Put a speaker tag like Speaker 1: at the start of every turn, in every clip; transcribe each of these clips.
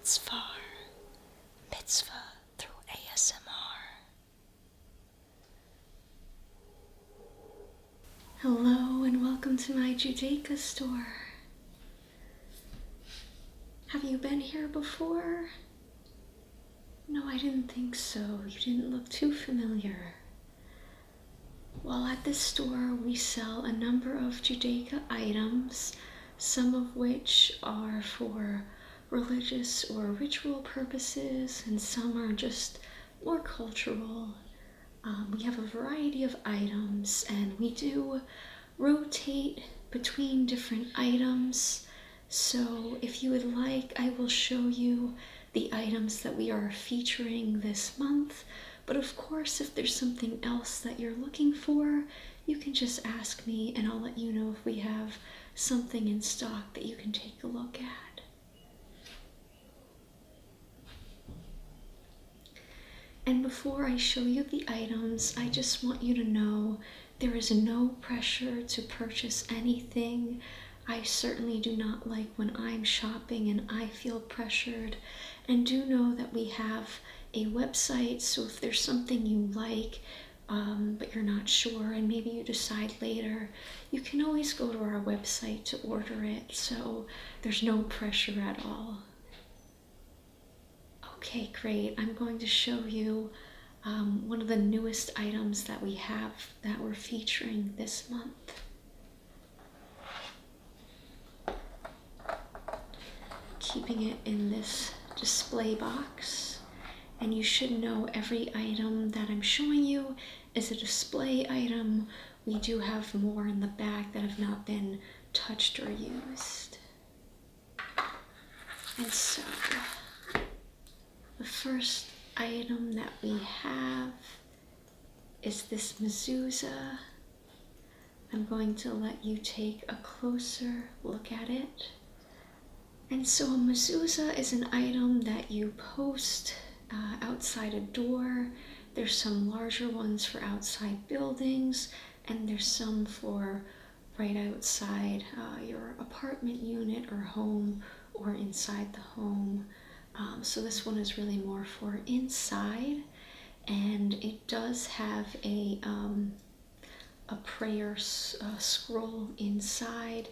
Speaker 1: Mitzvah through ASMR. Hello and welcome to my Judaica store. Have you been here before? No, I didn't think so. You didn't look too familiar. Well, at this store we sell a number of Judaica items, some of which are for religious or ritual purposes, and some are just more cultural. We have a variety of items, and we do rotate between different items. So if you would like, I will show you the items that we are featuring this month. But of course, if there's something else that you're looking for, you can just ask me and I'll let you know if we have something in stock that you can take a look at. And before I show you the items, I just want you to know there is no pressure to purchase anything. I certainly do not like when I'm shopping and I feel pressured. And do know that we have a website, so if there's something you like, but you're not sure and maybe you decide later, you can always go to our website to order it, so there's no pressure at all. Okay, great. I'm going to show you one of the newest items that we have that we're featuring this month. Keeping it in this display box, and you should know every item that I'm showing you is a display item. We do have more in the back that have not been touched or used. And so the first item that we have is this Mezuzah. I'm going to let you take a closer look at it. And so a Mezuzah is an item that you post outside a door. There's some larger ones for outside buildings, and there's some for right outside your apartment unit or home, or inside the home. So this one is really more for inside, and it does have a prayer scroll inside.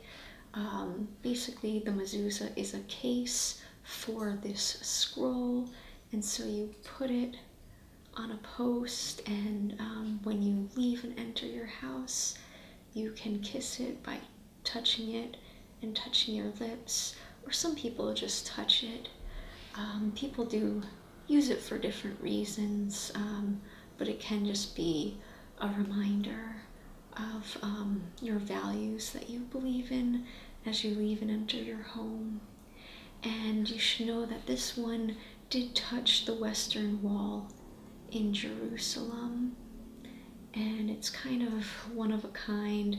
Speaker 1: Basically, the Mezuzah is a case for this scroll, and so you put it on a post, and when you leave and enter your house, you can kiss it by touching it and touching your lips, or some people just touch it. People do use it for different reasons, but it can just be a reminder of your values that you believe in as you leave and enter your home. And you should know that this one did touch the western wall in Jerusalem, and it's kind of one of a kind.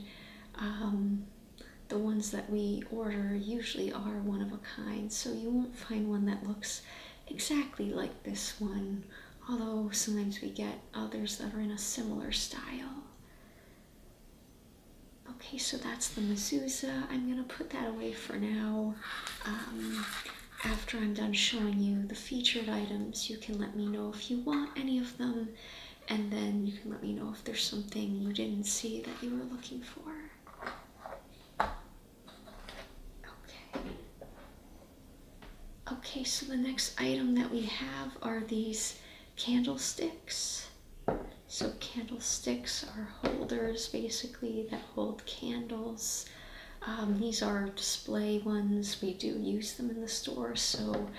Speaker 1: The ones that we order usually are one of a kind, so you won't find one that looks exactly like this one, although sometimes we get others that are in a similar style. Okay, so that's the Mezuzah. I'm going to put that away for now. After I'm done showing you the featured items, you can let me know if you want any of them, and then you can let me know if there's something you didn't see that you were looking for. Okay, so the next item that we have are these candlesticks. So candlesticks are holders, basically, that hold candles. These are display ones. We do use them in the store, so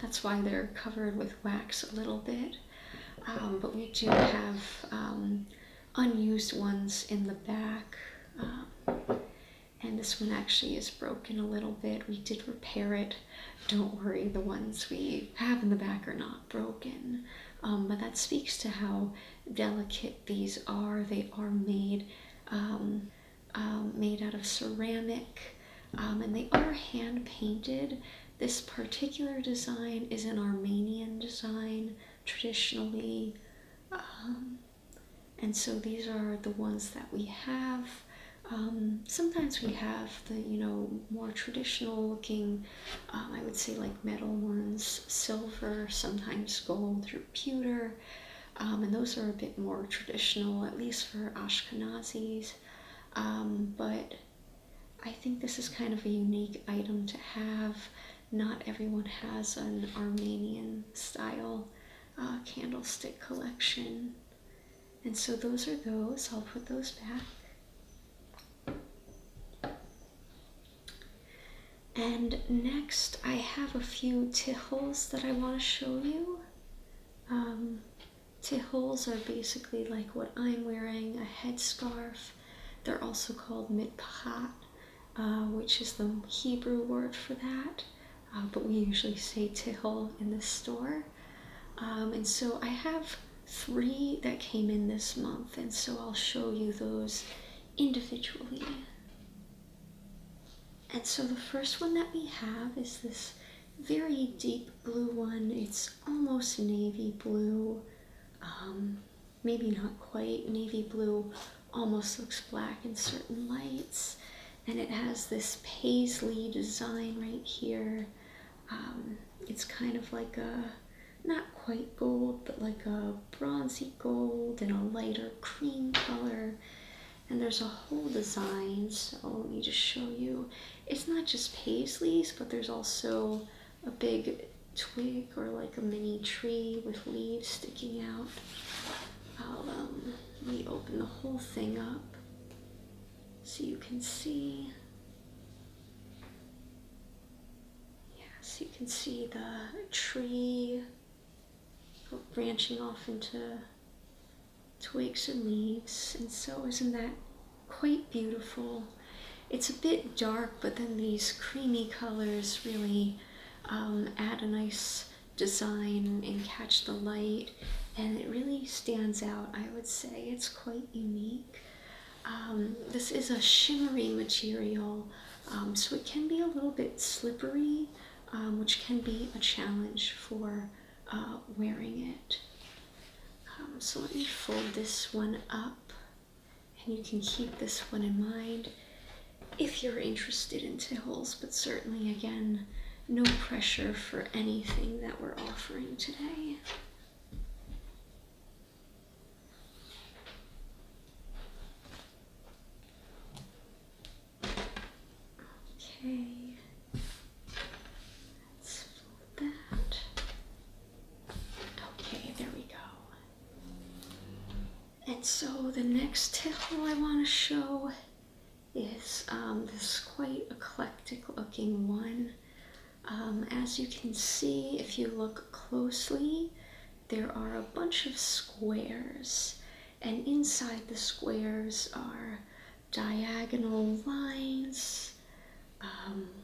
Speaker 1: that's why they're covered with wax a little bit. But we do have unused ones in the back. And this one actually is broken a little bit. We did repair it. Don't worry, the ones we have in the back are not broken. But that speaks to how delicate these are. They are made out of ceramic, and they are hand painted. This particular design is an Armenian design traditionally, and so these are the ones that we have. Sometimes we have the, more traditional looking, I would say like metal ones, silver, sometimes gold or pewter. And those are a bit more traditional, at least for Ashkenazis. But I think this is kind of a unique item to have. Not everyone has an Armenian style candlestick collection. And so those are those. I'll put those back. And next I have a few Tichels that I want to show you. Tichels are basically like what I'm wearing, a headscarf. They're also called mitpachat, which is the Hebrew word for that. But we usually say tichel in the store. And so I have 3 that came in this month, and so I'll show you those individually. And so the first one that we have is this very deep blue one. It's almost navy blue, maybe not quite navy blue, almost looks black in certain lights. And it has this paisley design right here. It's kind of like a, not quite gold, but like a bronzy gold and a lighter cream color. And there's a whole design, so let me just show you. It's not just paisleys, but there's also a big twig or like a mini tree with leaves sticking out. Let me open the whole thing up so you can see. So you can see the tree branching off into twigs and leaves, and so isn't that quite beautiful? It's a bit dark, but then these creamy colors really add a nice design and catch the light, and it really stands out. I would say it's quite unique. This is a shimmery material, so it can be a little bit slippery, which can be a challenge for wearing it. So let me fold this one up, and you can keep this one in mind if you're interested in Tichels, but certainly, again, no pressure for anything that we're offering today. Okay, let's fold that. Okay, there we go. And so the next tichel I want to show is this quite eclectic looking one. As you can see, if you look closely, there are a bunch of squares, and inside the squares are diagonal lines.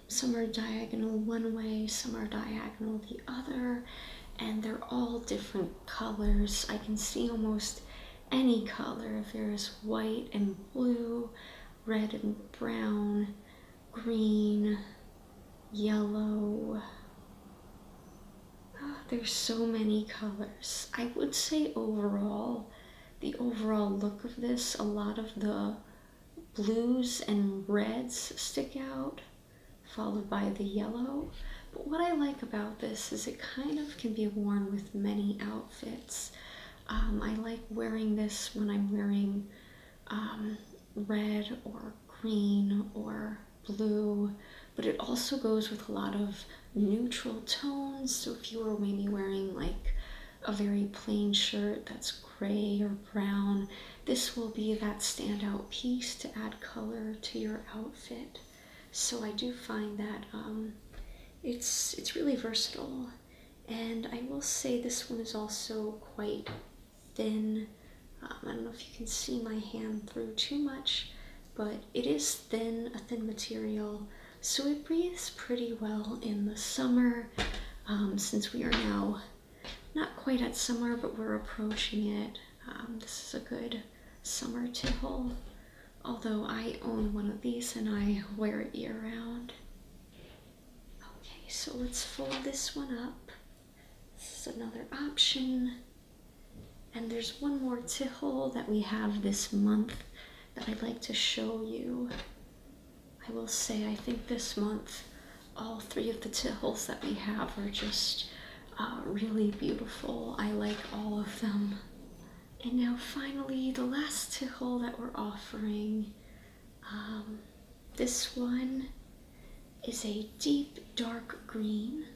Speaker 1: Some are diagonal one way, some are diagonal the other, and they're all different colors. I can see almost any color. There's white and blue, red and brown, green, yellow. There's so many colors. I would say overall, the overall look of this, a lot of the blues and reds stick out, followed by the yellow. But what I like about this is it kind of can be worn with many outfits. I like wearing this when I'm wearing red or green or blue, but it also goes with a lot of neutral tones. So if you were maybe wearing like a very plain shirt that's gray or brown, this will be that standout piece to add color to your outfit. So I do find that it's really versatile. And I will say this one is also quite thin. I don't know if you can see my hand through too much, but it is thin, a thin material, so it breathes pretty well in the summer, since we are now not quite at summer, but we're approaching it. This is a good summer tichel, although I own one of these and I wear it year round. Okay, so let's fold this one up. This is another option. And there's one more tichel that we have this month that I'd like to show you. I will say, I think this month, all 3 of the Tichels that we have are just really beautiful. I like all of them. And now finally, the last Tichel that we're offering. This one is a deep dark green.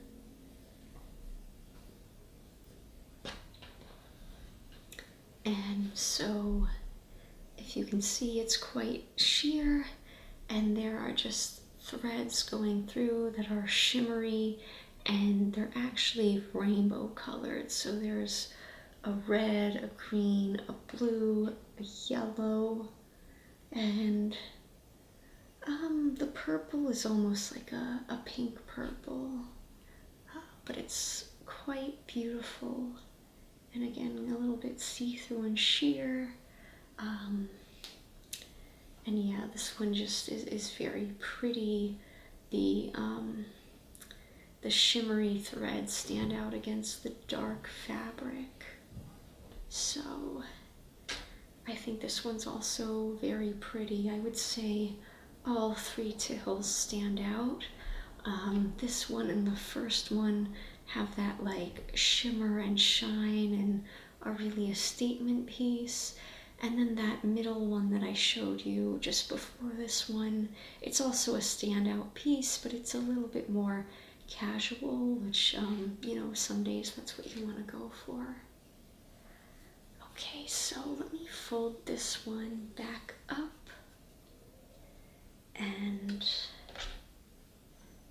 Speaker 1: And so, if you can see, it's quite sheer, and there are just threads going through that are shimmery, and they're actually rainbow colored. So there's a red, a green, a blue, a yellow, and the purple is almost like a pink purple, but it's quite beautiful. And again, a little bit see-through and sheer. And yeah, this one just is very pretty. The shimmery threads stand out against the dark fabric. So I think this one's also very pretty. I would say all 3 Tichels stand out. This one and the first one have that like shimmer and shine and are really a statement piece. And then that middle one that I showed you just before this one, it's also a standout piece, but it's a little bit more casual, which, you know, some days that's what you want to go for. Okay, so let me fold this one back up, and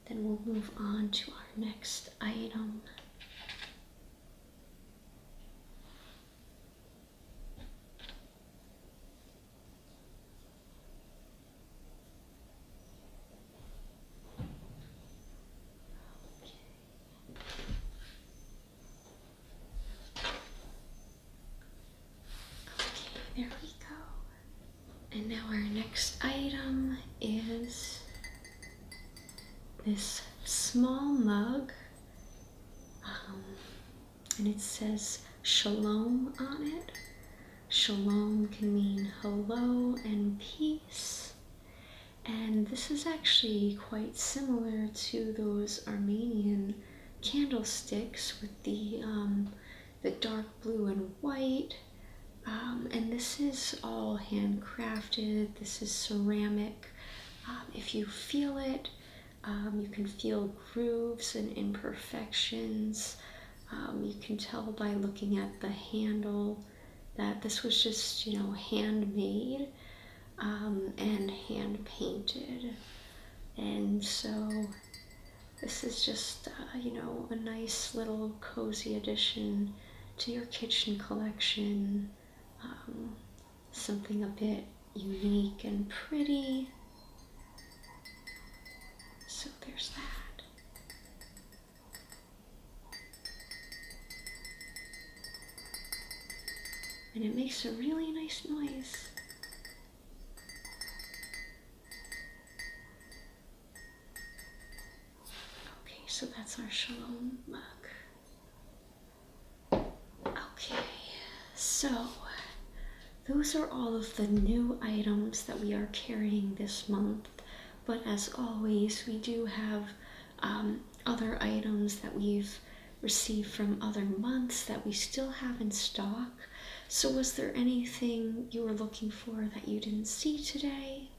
Speaker 1: then we'll move on to our next item. There we go. And now our next item is this small mug, and it says Shalom on it. Shalom can mean hello and peace. And this is actually quite similar to those Armenian candlesticks with the dark blue and white. And this is all handcrafted. This is ceramic. If you feel it, you can feel grooves and imperfections. You can tell by looking at the handle that this was just, you know, handmade and hand painted. And so this is just, you know, a nice little cozy addition to your kitchen collection. Something a bit unique and pretty. So there's that. And it makes a really nice noise. Okay, so that's our Shalom mug. Okay, so those are all of the new items that we are carrying this month. But as always, we do have other items that we've received from other months that we still have in stock. So was there anything you were looking for that you didn't see today?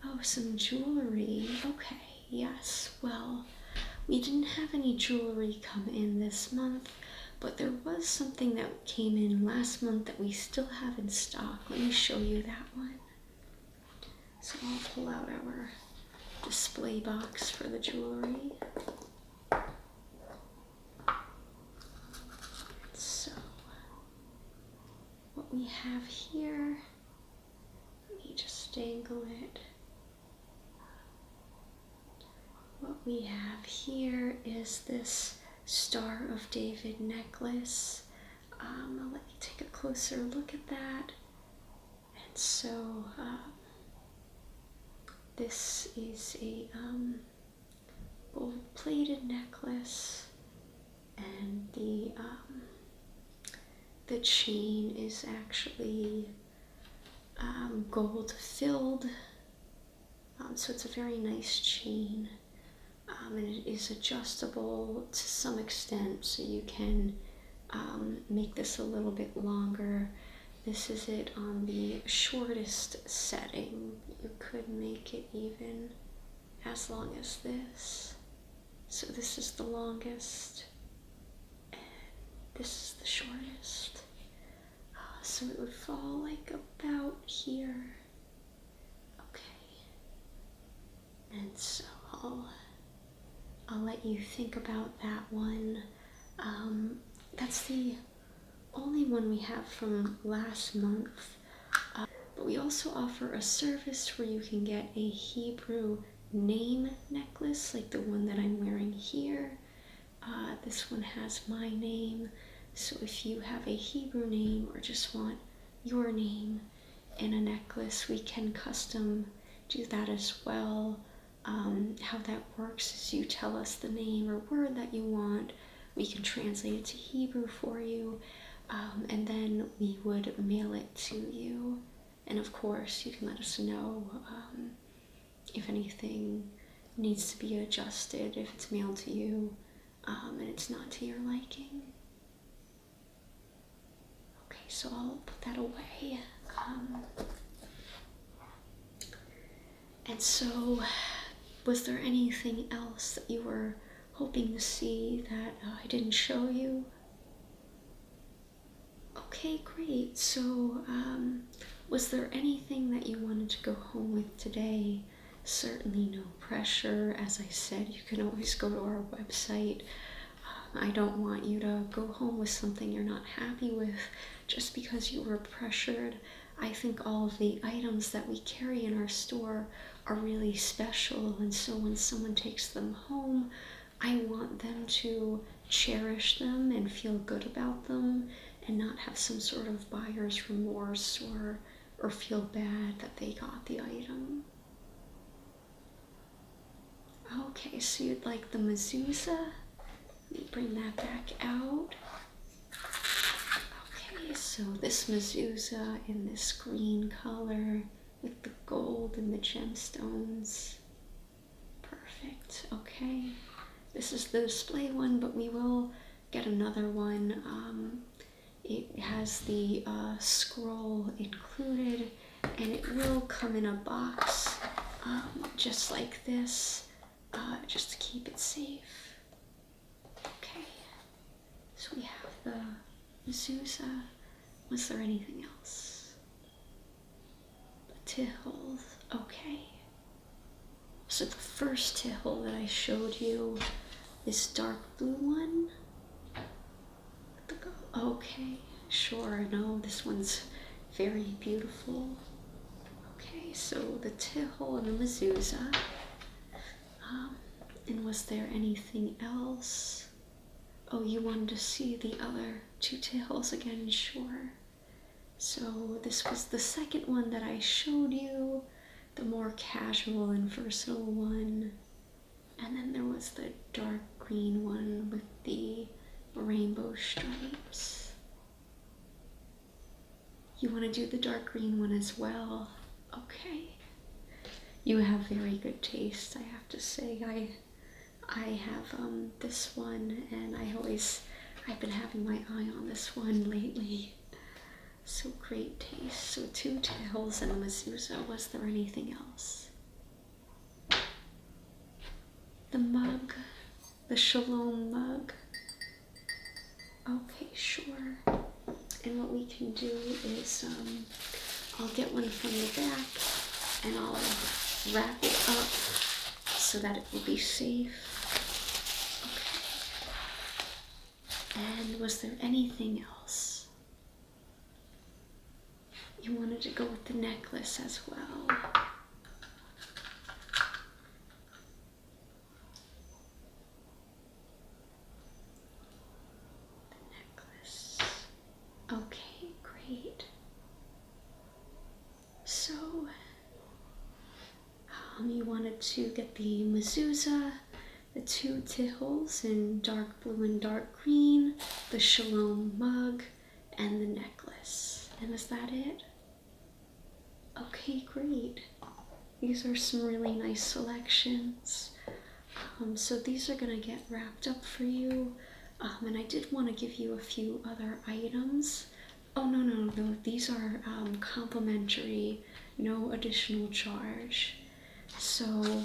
Speaker 1: Oh, some jewelry. Okay, yes. Well, we didn't have any jewelry come in this month, but there was something that came in last month that we still have in stock. Let me show you that one. So I'll pull out our display box for the jewelry. So what we have here, let me just dangle it. What we have here is this Star of David necklace. I'll let you take a closer look at that. And so this is a gold-plated necklace, and the chain is actually gold filled. So it's a very nice chain. And it is adjustable to some extent, so you can make this a little bit longer. This is it on the shortest setting. You could make it even as long as this. So this is the longest, and this is the shortest. So it would fall like about here. Okay. And so I'll let you think about that one. That's the only one we have from last month. But we also offer a service where you can get a Hebrew name necklace, like the one that I'm wearing here. This one has my name. So if you have a Hebrew name or just want your name in a necklace, we can custom do that as well. How that works is you tell us the name or word that you want. We can translate it to Hebrew for you, and then we would mail it to you. And of course, you can let us know if anything needs to be adjusted, if it's mailed to you and it's not to your liking. Okay, so I'll put that away. And so, was there anything else that you were hoping to see that I didn't show you? Okay, great. So, was there anything that you wanted to go home with today? Certainly no pressure. As I said, you can always go to our website. I don't want you to go home with something you're not happy with just because you were pressured. I think all of the items that we carry in our store are really special, and so when someone takes them home, I want them to cherish them and feel good about them and not have some sort of buyer's remorse or feel bad that they got the item. Okay, so you'd like the mezuzah? Let me bring that back out. Okay, so this mezuzah in this green color with the gold and the gemstones. Perfect, okay. This is the display one, but we will get another one. It has the scroll included, and it will come in a box just like this, just to keep it safe. Okay, so we have the mezuzah. Was there anything else? The Tichels, okay. So the first Tichel that I showed you, this dark blue one. Okay, sure, no, this one's very beautiful. Okay, so the Tichel and the mezuzah. And was there anything else? Oh, you wanted to see the other two Tichels again, sure. So this was the second one that I showed you, the more casual and versatile one. And then there was the dark green one with the rainbow stripes. You want to do the dark green one as well? Okay. You have very good taste, I have to say. I have this one, and I've been having my eye on this one lately. So great taste. So 2 Tichels and a mezuzah. Was there anything else? The mug, the shalom mug. Okay, sure. And what we can do is I'll get one from the back and I'll wrap it up so that it will be safe. Okay. And was there anything else? You wanted to go with the necklace as well. Okay, great. So, you wanted to get the mezuzah, the 2 Tichels in dark blue and dark green, the shalom mug, and the necklace. And is that it? Okay, great. These are some really nice selections. So these are gonna get wrapped up for you. And I did want to give you a few other items. Oh, no, no, no, these are complimentary, no additional charge. So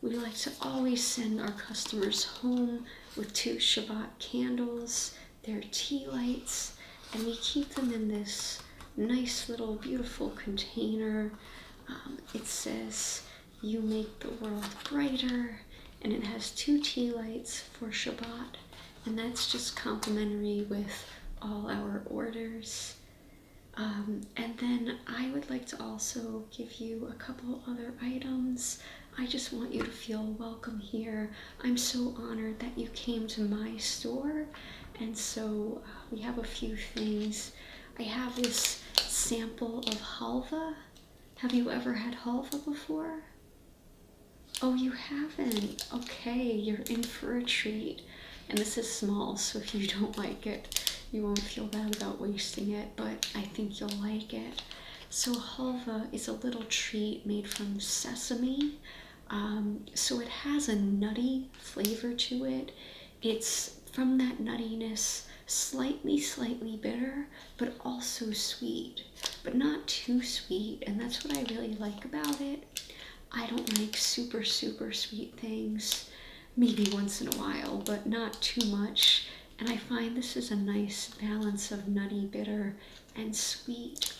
Speaker 1: we like to always send our customers home with 2 Shabbat candles, their tea lights, and we keep them in this nice little beautiful container. It says, "You make the world brighter," and it has 2 tea lights for Shabbat, and that's just complimentary with all our orders. And then I would like to also give you a couple other items. I just want you to feel welcome here. I'm so honored that you came to my store, and so we have a few things. I have this sample of halva. Have you ever had halva before? Oh, you haven't? Okay, you're in for a treat. And this is small, so if you don't like it, you won't feel bad about wasting it, but I think you'll like it. So halva is a little treat made from sesame. So it has a nutty flavor to it. It's from that nuttiness, slightly bitter, but also sweet, but not too sweet. And that's what I really like about it. I don't like super sweet things, maybe once in a while, but not too much. And I find this is a nice balance of nutty, bitter, and sweet.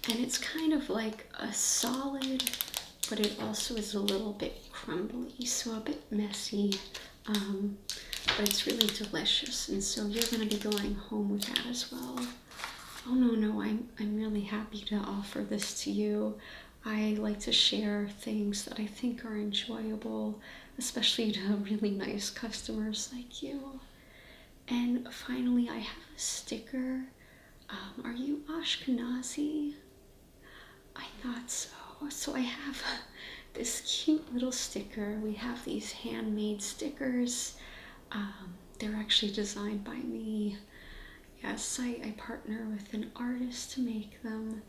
Speaker 1: And it's kind of like a solid, but it also is a little bit crumbly, so a bit messy. But it's really delicious, and so you're going to be going home with that as well. Oh, no, I'm really happy to offer this to you. I like to share things that I think are enjoyable, especially to really nice customers like you. And finally, I have a sticker. Are you Ashkenazi? I thought so. So I have this cute little sticker. We have these handmade stickers. They're actually designed by me. Yes, I partner with an artist to make them.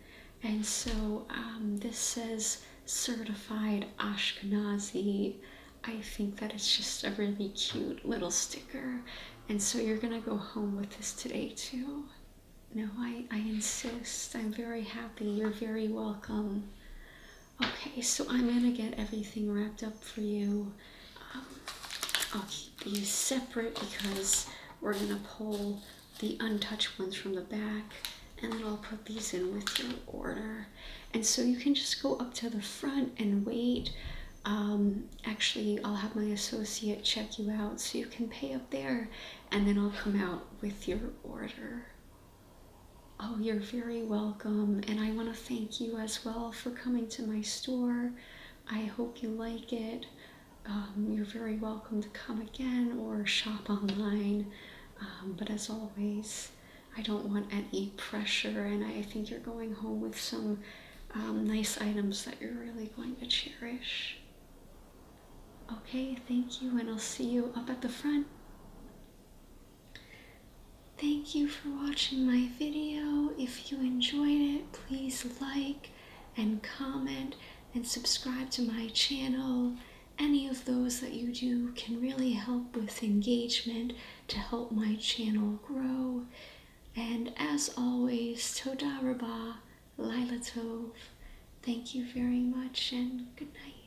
Speaker 1: And so this says certified Ashkenazi. I think that it's just a really cute little sticker. And so you're gonna go home with this today too. No, I insist. I'm very happy. You're very welcome. Okay, so I'm gonna get everything wrapped up for you. I'll keep these separate because we're gonna pull the untouched ones from the back, and then I'll put these in with your order. And so you can just go up to the front and wait. Actually, I'll have my associate check you out so you can pay up there, and then I'll come out with your order. Oh, you're very welcome, and I want to thank you as well for coming to my store. I hope you like it. You're very welcome to come again or shop online. But as always, I don't want any pressure, and I think you're going home with some nice items that you're really going to cherish. Okay, thank you, and I'll see you up at the front. Thank you for watching my video. If you enjoyed it, please like and comment and subscribe to my channel. Any of those that you do can really help with engagement to help my channel grow. And as always, Toda Rabah, Laila Tov. Thank you very much and good night.